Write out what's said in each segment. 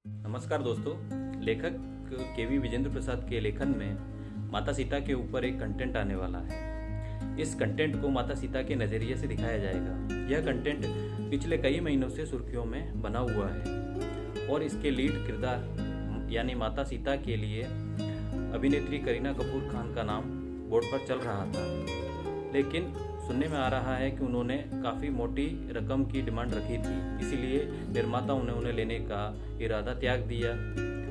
नमस्कार दोस्तों। लेखक केवी विजेंद्र प्रसाद के लेखन में माता सीता के ऊपर एक कंटेंट आने वाला है। इस कंटेंट को माता सीता के नज़रिए से दिखाया जाएगा। यह कंटेंट पिछले कई महीनों से सुर्खियों में बना हुआ है और इसके लीड किरदार यानी माता सीता के लिए अभिनेत्री करीना कपूर खान का नाम बोर्ड पर चल रहा था, लेकिन सुनने में आ रहा है कि उन्होंने काफ़ी मोटी रकम की डिमांड रखी थी, इसीलिए निर्माताओं ने उन्हें लेने का इरादा त्याग दिया।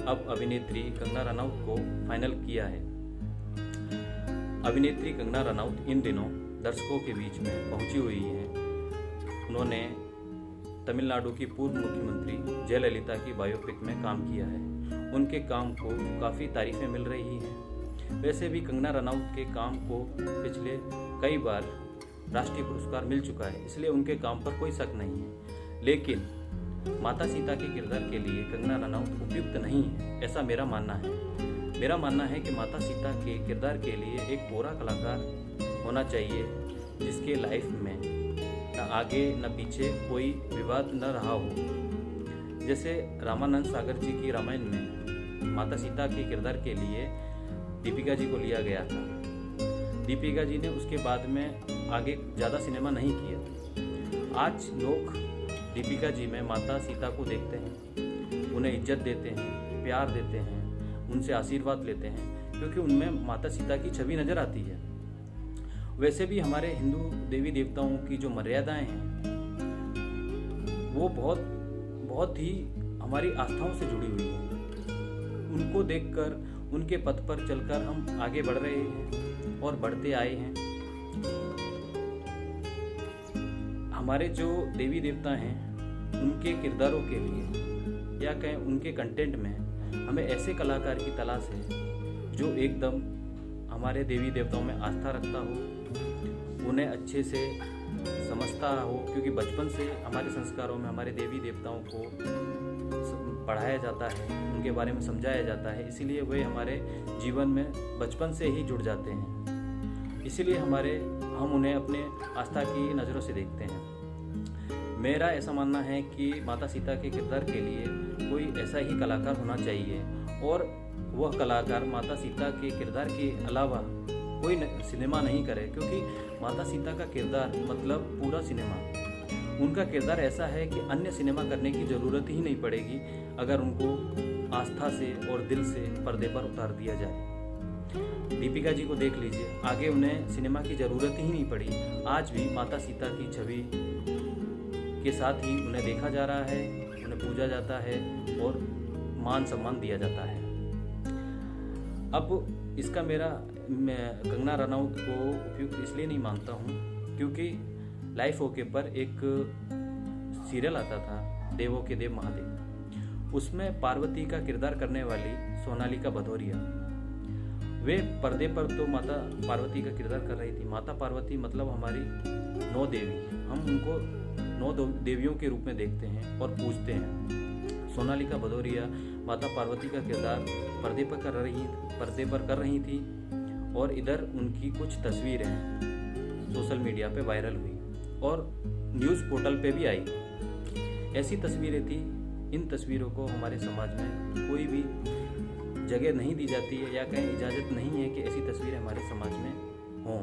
अब अभिनेत्री कंगना रनौत को फाइनल किया है। अभिनेत्री कंगना रनौत इन दिनों दर्शकों के बीच में पहुंची हुई है। उन्होंने तमिलनाडु की पूर्व मुख्यमंत्री जयललिता की बायोपिक में काम किया है। उनके काम को काफ़ी तारीफें मिल रही हैं। वैसे भी कंगना रनौत के काम को पिछले कई बार राष्ट्रीय पुरस्कार मिल चुका है, इसलिए उनके काम पर कोई शक नहीं है। लेकिन माता सीता के किरदार के लिए कंगना रनौत उपयुक्त नहीं है, ऐसा मेरा मानना है। मेरा मानना है कि माता सीता के किरदार के लिए एक पूरा कलाकार होना चाहिए, जिसके लाइफ में न आगे न पीछे कोई विवाद न रहा हो। जैसे रामानंद सागर जी की रामायण में माता सीता के किरदार के लिए दीपिका जी को लिया गया था। दीपिका जी ने उसके बाद में आगे ज़्यादा सिनेमा नहीं किया। आज लोग दीपिका जी में माता सीता को देखते हैं, उन्हें इज्जत देते हैं, प्यार देते हैं, उनसे आशीर्वाद लेते हैं, क्योंकि उनमें माता सीता की छवि नज़र आती है। वैसे भी हमारे हिंदू देवी देवताओं की जो मर्यादाएं हैं वो बहुत ही हमारी आस्थाओं से जुड़ी हुई हैं। उनको देखकर, उनके पथ पर चलकर हम आगे बढ़ रहे हैं और बढ़ते आए हैं। हमारे जो देवी देवता हैं उनके किरदारों के लिए या कहें उनके कंटेंट में हमें ऐसे कलाकार की तलाश है जो एकदम हमारे देवी देवताओं में आस्था रखता हो, उन्हें अच्छे से समझता हो, क्योंकि बचपन से हमारे संस्कारों में हमारे देवी देवताओं को पढ़ाया जाता है, उनके बारे में समझाया जाता है, इसीलिए वे हमारे जीवन में बचपन से ही जुड़ जाते हैं। इसीलिए हम उन्हें अपने आस्था की नज़रों से देखते हैं। मेरा ऐसा मानना है कि माता सीता के किरदार के लिए कोई ऐसा ही कलाकार होना चाहिए और वह कलाकार माता सीता के किरदार के अलावा कोई सिनेमा नहीं करे, क्योंकि माता सीता का किरदार मतलब पूरा सिनेमा। उनका किरदार ऐसा है कि अन्य सिनेमा करने की ज़रूरत ही नहीं पड़ेगी अगर उनको आस्था से और दिल से पर्दे पर उतार दिया जाए। दीपिका जी को देख लीजिए, आगे उन्हें सिनेमा की ज़रूरत ही नहीं पड़ी। आज भी माता सीता की छवि के साथ ही उन्हें देखा जा रहा है, उन्हें पूजा जाता है और मान सम्मान दिया जाता है। अब इसका मैं कंगना रनौत को उपयुक्त इसलिए नहीं मानता हूँ क्योंकि लाइफ ओके पर एक सीरियल आता था, देवों के देव महादेव। उसमें पार्वती का किरदार करने वाली सोनालिका भदौरिया, वे पर्दे पर तो माता पार्वती का किरदार कर रही थी। माता पार्वती मतलब हमारी 9 देवी, हम उनको 9 देवियों के रूप में देखते हैं और पूजते हैं। सोनालिका भदौरिया माता पार्वती का किरदार पर्दे पर कर रही थी और इधर उनकी कुछ तस्वीरें सोशल मीडिया पे वायरल हुई और न्यूज़ पोर्टल पे भी आई। ऐसी तस्वीरें थी, इन तस्वीरों को हमारे समाज में कोई भी जगह नहीं दी जाती है या कहीं इजाज़त नहीं है कि ऐसी तस्वीरें हमारे समाज में हों,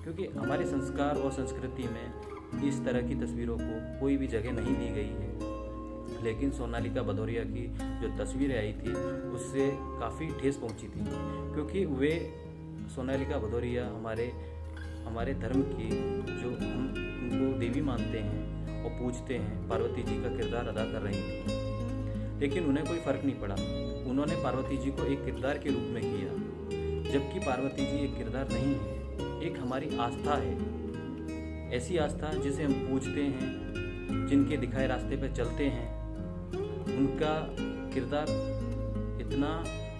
क्योंकि हमारे संस्कार और संस्कृति में इस तरह की तस्वीरों को कोई भी जगह नहीं दी गई है। लेकिन सोनालिका भदौरिया की जो तस्वीरें आई थी उससे काफ़ी ठेस पहुंची थी, क्योंकि वे सोनालिका भदौरिया हमारे धर्म की जो हम उनको देवी मानते हैं और पूजते हैं, पार्वती जी का किरदार अदा कर रही थी। लेकिन उन्हें कोई फ़र्क नहीं पड़ा। उन्होंने पार्वती जी को एक किरदार के रूप में किया, जबकि पार्वती जी एक किरदार नहीं है, एक हमारी आस्था है। ऐसी आस्था जिसे हम पूजते हैं, जिनके दिखाए रास्ते पर चलते हैं। उनका किरदार इतना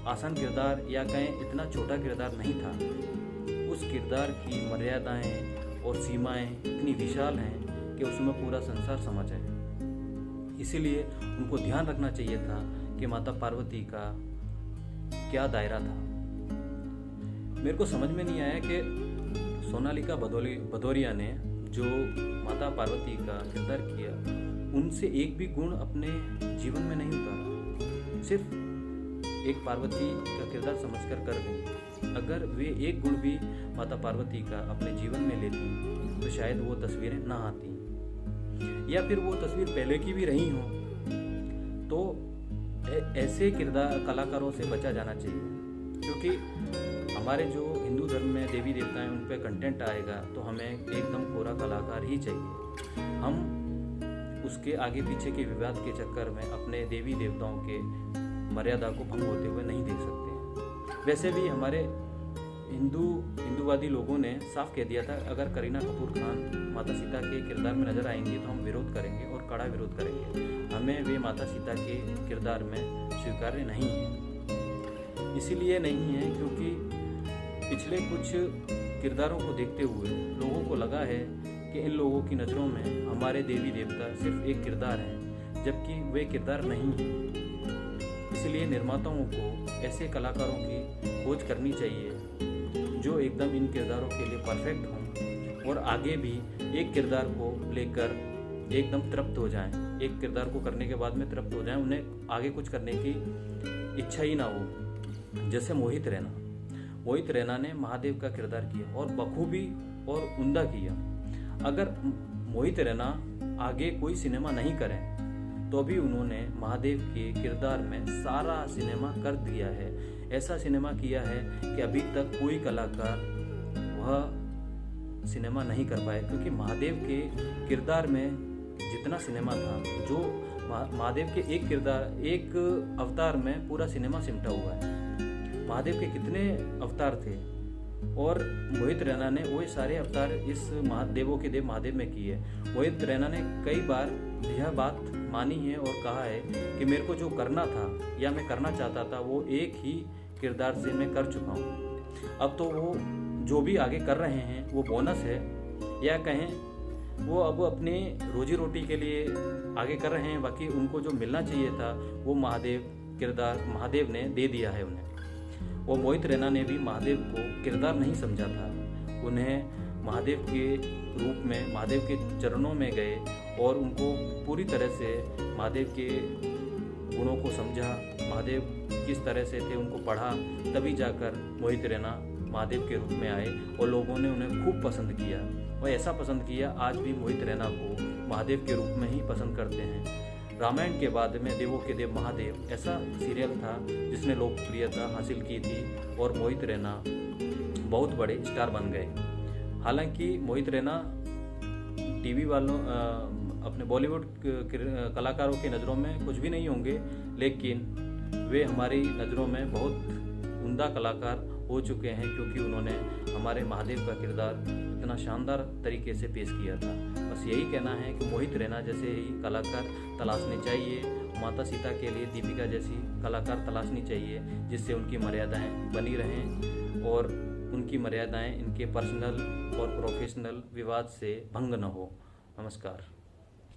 आसान किरदार या कहें इतना छोटा किरदार नहीं था। उस किरदार की मर्यादाएं और सीमाएं इतनी विशाल हैं कि उसमें पूरा संसार समा जाए। इसीलिए उनको ध्यान रखना चाहिए था कि माता पार्वती का क्या दायरा था। मेरे को समझ में नहीं आया कि सोनालिका भदौरिया ने जो माता पार्वती का किरदार किया, उनसे एक भी गुण अपने जीवन में नहीं उतारा। सिर्फ एक पार्वती का किरदार समझकर कर गई। अगर वे एक गुण भी माता पार्वती का अपने जीवन में लेती तो शायद वो तस्वीरें ना आती, या फिर वो तस्वीर पहले की भी रही हो। तो ऐसे किरदार कलाकारों से बचा जाना चाहिए, क्योंकि हमारे जो हिंदू धर्म में देवी देवता हैं उन पर कंटेंट आएगा तो हमें एकदम कोरा कलाकार ही चाहिए। हम उसके आगे पीछे के विवाद के चक्कर में अपने देवी देवताओं के मर्यादा को भंग होते हुए नहीं देख सकते। वैसे भी हमारे हिंदूवादी लोगों ने साफ कह दिया था, अगर करीना कपूर खान माता सीता के किरदार में नजर आएंगी तो हम विरोध करेंगे और कड़ा विरोध करेंगे। हमें वे माता सीता के किरदार में स्वीकार्य नहीं है। इसीलिए नहीं है क्योंकि पिछले कुछ किरदारों को देखते हुए लोगों को लगा है कि इन लोगों की नज़रों में हमारे देवी देवता सिर्फ एक किरदार हैं, जबकि वे किरदार नहीं हैं। इसलिए निर्माताओं को ऐसे कलाकारों की खोज करनी चाहिए जो एकदम इन किरदारों के लिए परफेक्ट हों और आगे भी एक किरदार को लेकर एकदम तृप्त हो जाएं। एक किरदार को करने के बाद में तृप्त हो जाएं, उन्हें आगे कुछ करने की इच्छा ही ना हो। जैसे मोहित रैना ने महादेव का किरदार किया और बखूबी और उम्दा किया। अगर मोहित रैना आगे कोई सिनेमा नहीं करें तो भी उन्होंने महादेव के किरदार में सारा सिनेमा कर दिया है। ऐसा सिनेमा किया है कि अभी तक कोई कलाकार वह सिनेमा नहीं कर पाया, क्योंकि महादेव के किरदार में जितना सिनेमा था, जो महादेव के एक अवतार में पूरा सिनेमा सिमटा हुआ है। महादेव के कितने अवतार थे और मोहित रैना ने वो सारे अवतार इस देवों के देव महादेव में किए। मोहित रैना ने कई बार यह बात मानी है और कहा है कि मेरे को जो करना था या मैं करना चाहता था वो एक ही किरदार से मैं कर चुका हूँ। अब तो वो जो भी आगे कर रहे हैं वो बोनस है, या कहें वो अब अपने रोजी रोटी के लिए आगे कर रहे हैं। बाकी उनको जो मिलना चाहिए था वो महादेव ने दे दिया है उन्हें। वो मोहित रैना ने भी महादेव को किरदार नहीं समझा था। उन्हें महादेव के रूप में महादेव के चरणों में गए और उनको पूरी तरह से महादेव के गुणों को समझा, महादेव किस तरह से थे उनको पढ़ा, तभी जाकर मोहित रैना महादेव के रूप में आए और लोगों ने उन्हें खूब पसंद किया। और ऐसा पसंद किया आज भी मोहित रैना को महादेव के रूप में ही पसंद करते हैं। रामायण के बाद में देवों के देव महादेव ऐसा सीरियल था जिसने लोकप्रियता हासिल की थी और मोहित रैना बहुत बड़े स्टार बन गए। हालांकि मोहित रैना टीवी वालों अपने बॉलीवुड कलाकारों की नज़रों में कुछ भी नहीं होंगे, लेकिन वे हमारी नज़रों में बहुत उम्दा कलाकार हो चुके हैं, क्योंकि उन्होंने हमारे महादेव का किरदार इतना शानदार तरीके से पेश किया था। बस यही कहना है कि मोहित रैना जैसे ही कलाकार तलाशने चाहिए, माता सीता के लिए दीपिका जैसी कलाकार तलाशनी चाहिए, जिससे उनकी मर्यादाएं बनी रहें और उनकी मर्यादाएं इनके पर्सनल और प्रोफेशनल विवाद से भंग न हो। नमस्कार।